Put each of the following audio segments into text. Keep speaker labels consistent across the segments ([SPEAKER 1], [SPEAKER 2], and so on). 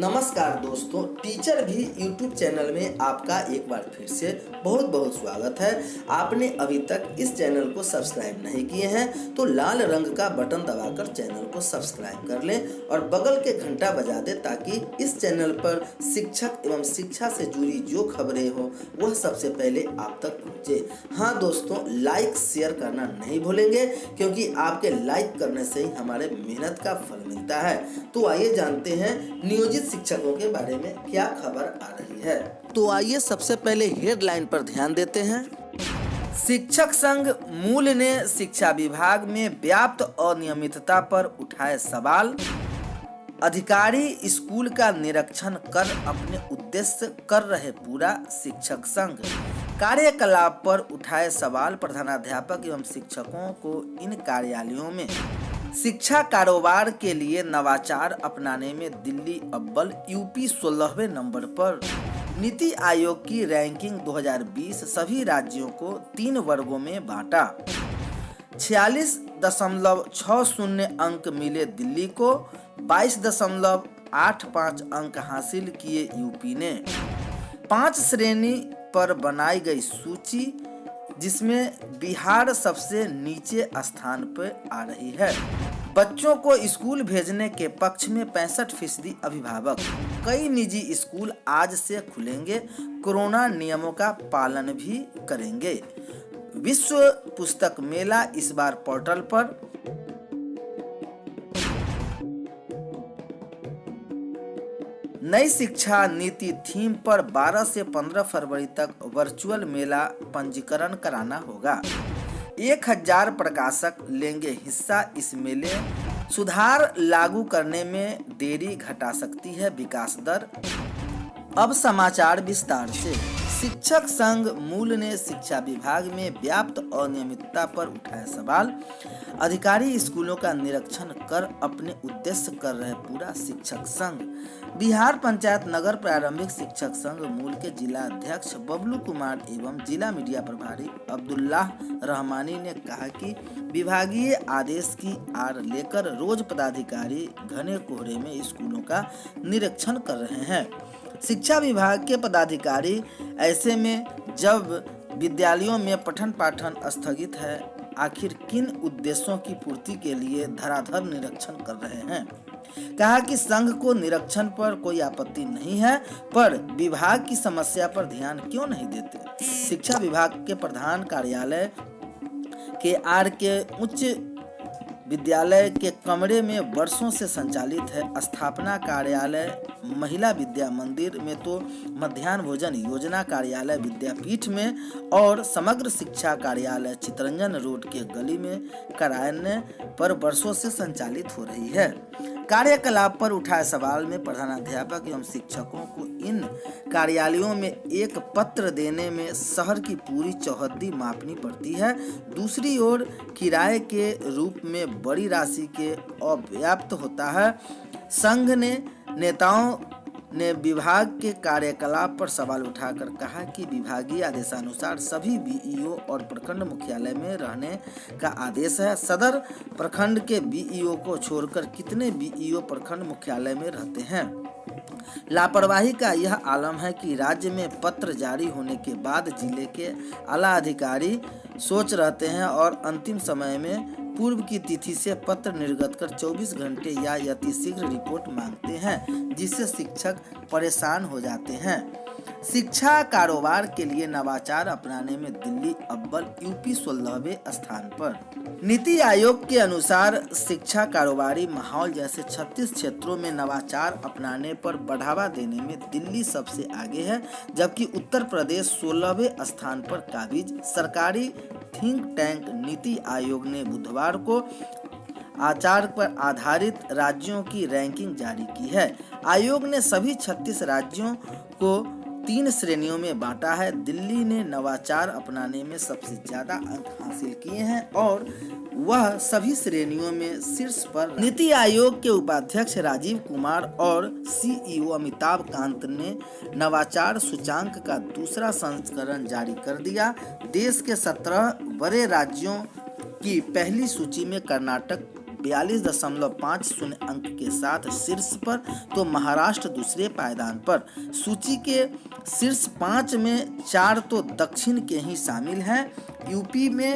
[SPEAKER 1] नमस्कार दोस्तों, टीचर भी यूट्यूब चैनल में आपका एक बार फिर से बहुत बहुत स्वागत है। आपने अभी तक इस चैनल को सब्सक्राइब नहीं किए हैं तो लाल रंग का बटन दबाकर चैनल को सब्सक्राइब कर लें और बगल के घंटा बजा दें ताकि इस चैनल पर शिक्षक एवं शिक्षा से जुड़ी जो खबरें हो वह सबसे पहले आप तक पहुँचे। हाँ दोस्तों, लाइक शेयर करना नहीं भूलेंगे क्योंकि आपके लाइक करने से ही हमारे मेहनत का फल मिलता है। तो आइए जानते हैं नियोजित शिक्षकों के बारे में क्या खबर आ रही है। तो आइए सबसे पहले हेडलाइन पर ध्यान देते हैं। शिक्षक संघ मूल ने शिक्षा विभाग में व्याप्त अनियमितता पर उठाए सवाल। अधिकारी स्कूल का निरीक्षण कर अपने उद्देश्य कर रहे पूरा। शिक्षक संघ कार्यकलाप पर उठाए सवाल। प्रधानाध्यापक एवं शिक्षकों को इन कार्यालयों में शिक्षा कारोबार के लिए नवाचार अपनाने में दिल्ली अव्वल, यूपी 16वें नंबर पर। नीति आयोग की रैंकिंग 2020 सभी राज्यों को 3 वर्गों में बांटा। 46.60 अंक मिले दिल्ली को, 22.85 अंक हासिल किए यूपी ने। 5 श्रेणी पर बनाई गई सूची जिसमें बिहार सबसे नीचे स्थान पर आ रही है। बच्चों को स्कूल भेजने के पक्ष में 65% अभिभावक। कई निजी स्कूल आज से खुलेंगे, कोरोना नियमों का पालन भी करेंगे। विश्व पुस्तक मेला इस बार पोर्टल पर। नई शिक्षा नीति थीम पर 12 से 15 फरवरी तक वर्चुअल मेला पंजीकरण कराना होगा। 1000 प्रकाशक लेंगे हिस्सा इस मेले। सुधार लागू करने में देरी घटा सकती है विकास दर। अब समाचार विस्तार से। शिक्षक संघ मूल ने शिक्षा विभाग में व्याप्त अनियमितता पर उठाया सवाल। अधिकारी स्कूलों का निरीक्षण कर अपने उद्देश्य कर रहे पूरा। शिक्षक संघ बिहार पंचायत नगर प्रारंभिक शिक्षक संघ मूल के जिला अध्यक्ष बबलू कुमार एवं जिला मीडिया प्रभारी अब्दुल्लाह रहमानी ने कहा कि विभागीय आदेश की आड़ लेकर रोज पदाधिकारी घने कोहरे में स्कूलों का निरीक्षण कर रहे हैं। शिक्षा विभाग के पदाधिकारी ऐसे में जब विद्यालयों में पठन पाठन स्थगित है, आखिर किन उद्देश्यों की पूर्ति के लिए धराधर निरीक्षण कर रहे हैं। कहा कि संघ को निरीक्षण पर कोई आपत्ति नहीं है, पर विभाग की समस्या पर ध्यान क्यों नहीं देते। शिक्षा विभाग के प्रधान कार्यालय के आर के उच्च विद्यालय के कमरे में वर्षों से संचालित है। स्थापना कार्यालय महिला विद्या मंदिर में तो मध्याह्न भोजन योजना कार्यालय विद्यापीठ में और समग्र शिक्षा कार्यालय चितरंजन रोड के गली में कराने पर वर्षों से संचालित हो रही है। कार्यकलाप पर उठाए सवाल में प्रधानाध्यापक एवं शिक्षकों को इन कार्यालयों में एक पत्र देने में शहर की पूरी चौहद्दी मापनी पड़ती है। दूसरी ओर किराए के रूप में बड़ी राशि के अव्याप्त होता है। संघ ने नेताओं ने विभाग के कार्यकलाप पर सवाल उठाकर कहा कि विभागीय आदेशानुसार सभी बीईओ और प्रखंड मुख्यालय में रहने का आदेश है। सदर प्रखंड के बीईओ को छोड़कर कितने बीईओ प्रखंड मुख्यालय में रहते हैं। लापरवाही का यह आलम है कि राज्य में पत्र जारी होने के बाद जिले के आला अधिकारी सोच रहते हैं और अंतिम समय में पूर्व की तिथि से पत्र निर्गत कर 24 घंटे या अतिशीघ्र रिपोर्ट मांगते हैं, जिससे शिक्षक परेशान हो जाते हैं। शिक्षा कारोबार के लिए नवाचार अपनाने में दिल्ली अव्वल, यूपी 16वें स्थान पर। नीति आयोग के अनुसार शिक्षा कारोबारी माहौल जैसे 36 क्षेत्रों में नवाचार अपनाने पर बढ़ावा देने में दिल्ली सबसे आगे है, जबकि उत्तर प्रदेश 16वें स्थान पर काबिज। सरकारी थिंक टैंक नीति आयोग ने बुधवार को आचार पर आधारित राज्यों की रैंकिंग जारी की है। आयोग ने सभी 36 राज्यों को 3 श्रेणियों में बांटा है। दिल्ली ने नवाचार अपनाने में सबसे ज्यादा अंक हासिल किए हैं और वह सभी श्रेणियों में शीर्ष पर। नीति आयोग के उपाध्यक्ष राजीव कुमार और सीईओ अमिताभ कांत ने नवाचार सूचांक का दूसरा संस्करण जारी कर दिया। देश के 17 बड़े राज्यों की पहली सूची में कर्नाटक 42.50 अंक के साथ शीर्ष पर, तो महाराष्ट्र दूसरे पायदान पर। सूची के शीर्ष 5 में 4 तो दक्षिण के ही शामिल हैं। यूपी में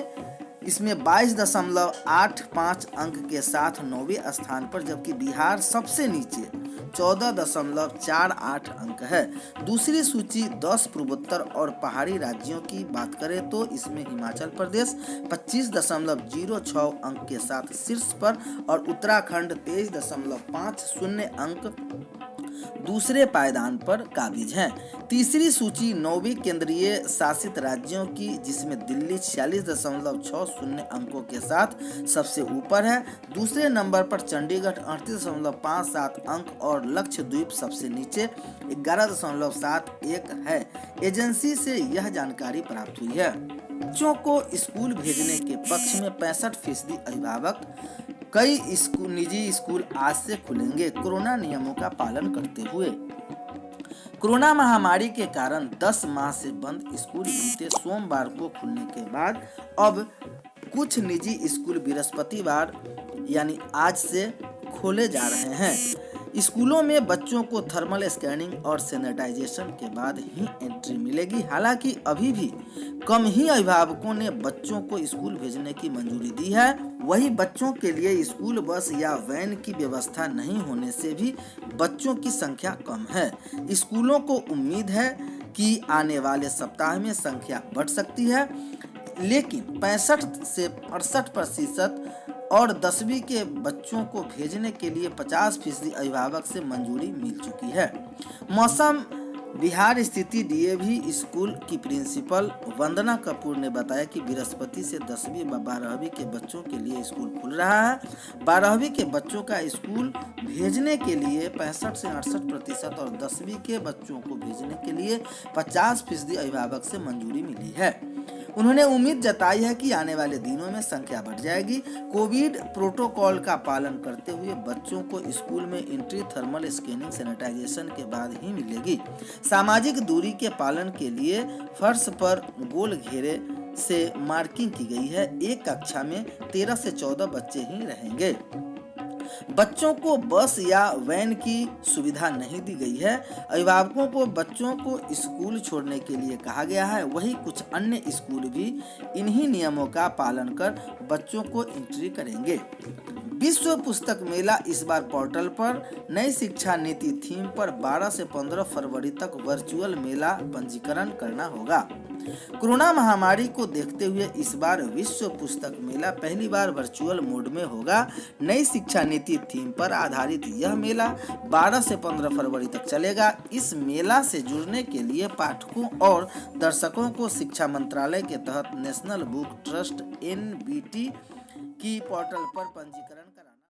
[SPEAKER 1] इसमें 22.85 अंक के साथ 9वें स्थान पर, जबकि बिहार सबसे नीचे 14.48 अंक है। दूसरी सूची 10 पूर्वोत्तर और पहाड़ी राज्यों की बात करें तो इसमें हिमाचल प्रदेश 25.06 अंक के साथ शीर्ष पर और उत्तराखंड 23.50 अंक दूसरे पायदान पर काबिज हैं। तीसरी सूची 9वीं केंद्रीय शासित राज्यों की, जिसमें दिल्ली 46.60 अंकों के साथ सबसे ऊपर है। दूसरे नंबर पर चंडीगढ़ 38.57 अंक और लक्षद्वीप सबसे नीचे 11.71 है। एजेंसी से यह जानकारी प्राप्त हुई है। बच्चों को स्कूल भेजने के पक्ष में 65% अभिभावक। कई निजी स्कूल आज से खुलेंगे कोरोना नियमों का पालन करते हुए। कोरोना महामारी के कारण 10 माह से बंद स्कूल बीते सोमवार को खुलने के बाद अब कुछ निजी स्कूल बृहस्पतिवार यानी आज से खोले जा रहे हैं। स्कूलों में बच्चों को थर्मल स्कैनिंग और सैनिटाइजेशन के बाद ही एंट्री मिलेगी। हालांकि अभी भी कम ही अभिभावकों ने बच्चों को स्कूल भेजने की मंजूरी दी है। वही बच्चों के लिए स्कूल बस या वैन की व्यवस्था नहीं होने से भी बच्चों की संख्या कम है। स्कूलों को उम्मीद है कि आने वाले सप्ताह में संख्या बढ़ सकती है, लेकिन 65 से 68% और 10वीं के बच्चों को भेजने के लिए 50% अभिभावक से मंजूरी मिल चुकी है। मौसम बिहार स्थित डीएवी स्कूल की प्रिंसिपल वंदना कपूर ने बताया कि बृहस्पति से 10वीं व 12वीं के बच्चों के लिए स्कूल खुल रहा है। 12वीं के बच्चों का स्कूल भेजने के लिए 65 से 68% और 10वीं के बच्चों को भेजने के लिए 50% अभिभावक से मंजूरी मिली है। उन्होंने उम्मीद जताई है कि आने वाले दिनों में संख्या बढ़ जाएगी। कोविड प्रोटोकॉल का पालन करते हुए बच्चों को स्कूल में एंट्री थर्मल स्कैनिंग सैनिटाइजेशन के बाद ही मिलेगी। सामाजिक दूरी के पालन के लिए फर्श पर गोल घेरे से मार्किंग की गई है। एक कक्षा में 13 से 14 बच्चे ही रहेंगे। बच्चों को बस या वैन की सुविधा नहीं दी गई है। अभिभावकों को बच्चों को स्कूल छोड़ने के लिए कहा गया है। वहीं कुछ अन्य स्कूल भी इन्हीं नियमों का पालन कर बच्चों को एंट्री करेंगे। विश्व पुस्तक मेला इस बार पोर्टल पर नई शिक्षा नीति थीम पर 12 से 15 फरवरी तक वर्चुअल मेला पंजीकरण करना होगा। कोरोना महामारी को देखते हुए इस बार विश्व पुस्तक मेला पहली बार वर्चुअल मोड में होगा। नई शिक्षा नीति थीम पर आधारित यह मेला 12 से 15 फरवरी तक चलेगा। इस मेला से जुड़ने के लिए पाठकों और दर्शकों को शिक्षा मंत्रालय के तहत नेशनल बुक ट्रस्ट (NBT) की पोर्टल पर पंजीकरण करा